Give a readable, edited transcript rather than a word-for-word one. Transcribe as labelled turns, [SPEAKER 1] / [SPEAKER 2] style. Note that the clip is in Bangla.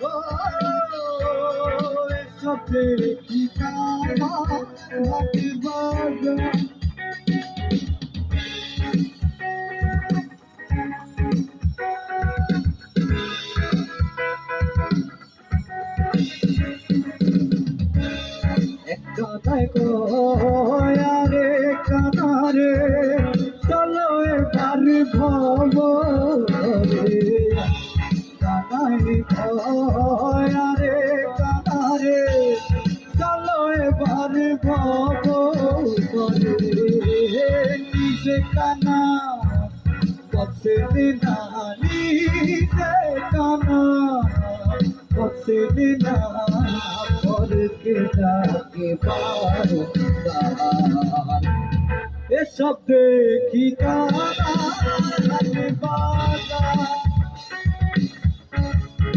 [SPEAKER 1] ও এসব দেখি কানা হাতি বাজার কানায় কয়ারে কানারে চলো এবার ভবরে কানায় কয়ারে কানারে চলো এবার ভবরে নিজে কানা বসে না নিজে কানা বসে না পরকে ডাকে বারবার এসব দেখি কানা বাজার